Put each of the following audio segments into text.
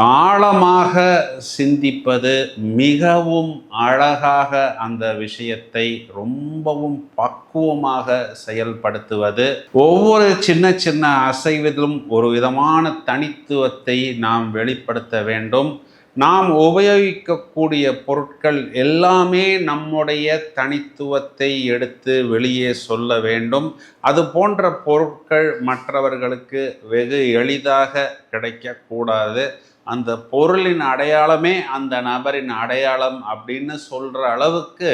ஆழமாக சிந்திப்பது, மிகவும் அழகாக அந்த விஷயத்தை ரொம்பவும் பக்குவமாக செயல்படுத்துவது, ஒவ்வொரு சின்ன சின்ன அசைவிலும் ஒரு விதமான தனித்துவத்தை நாம் வெளிப்படுத்த வேண்டும். நாம் உபயோகிக்கக்கூடிய பொருட்கள் எல்லாமே நம்முடைய தனித்துவத்தை எடுத்து வெளியே சொல்ல வேண்டும். அது போன்ற பொருட்கள் மற்றவர்களுக்கு வெகு எளிதாக கிடைக்கக்கூடாது. அந்த பொருளின் அடையாளமே அந்த நபரின் அடையாளம் அப்படின்னு சொல்கிற அளவுக்கு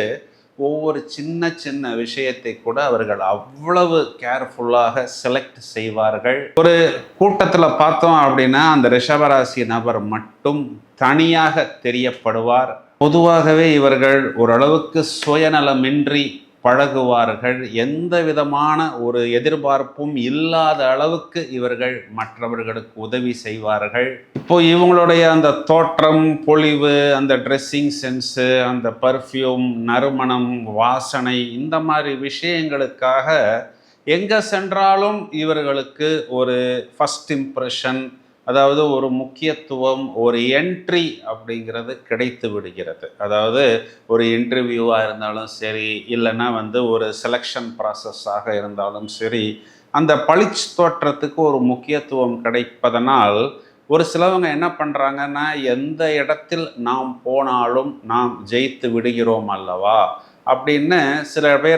ஒவ்வொரு சின்ன சின்ன விஷயத்தை கூட அவர்கள் அவ்வளவு கேர்ஃபுல்லாக செலக்ட் செய்வார்கள். ஒரு கூட்டத்தில் பார்த்தோம் அப்படின்னா அந்த ரிஷபராசி நபர் மட்டும் தனியாக தெரியப்படுவார். பொதுவாகவே இவர்கள் ஓரளவுக்கு சுயநலமின்றி பழகுவார்கள். எந்த விதமான ஒரு எதிர்பார்ப்பும் இல்லாத அளவுக்கு இவர்கள் மற்றவர்களுக்கு உதவி செய்வார்கள். இப்போ இவங்களுடைய அந்த தோற்றம், பொலிவு, அந்த ட்ரெஸ்ஸிங் சென்ஸு, அந்த பர்ஃப்யூம், நறுமணம், வாசனை, இந்த மாதிரி விஷயங்களுக்காக எங்கே சென்றாலும் இவர்களுக்கு ஒரு ஃபஸ்ட் இம்ப்ரெஷன், அதாவது ஒரு முக்கியத்துவம், ஒரு என்ட்ரி அப்படிங்கிறது கிடைத்து விடுகிறது. அதாவது ஒரு இன்டர்வியூவாக இருந்தாலும் சரி, இல்லைன்னா ஒரு செலெக்ஷன் ப்ராசஸாக இருந்தாலும் சரி, அந்த பளிச்சு தோற்றத்துக்கு ஒரு முக்கியத்துவம் கிடைப்பதனால் ஒரு சிலவங்க என்ன பண்ணுறாங்கன்னா, எந்த இடத்தில் நாம் போனாலும் நாம் ஜெயித்து விடுகிறோம் அல்லவா அப்படின்னு சில பேர்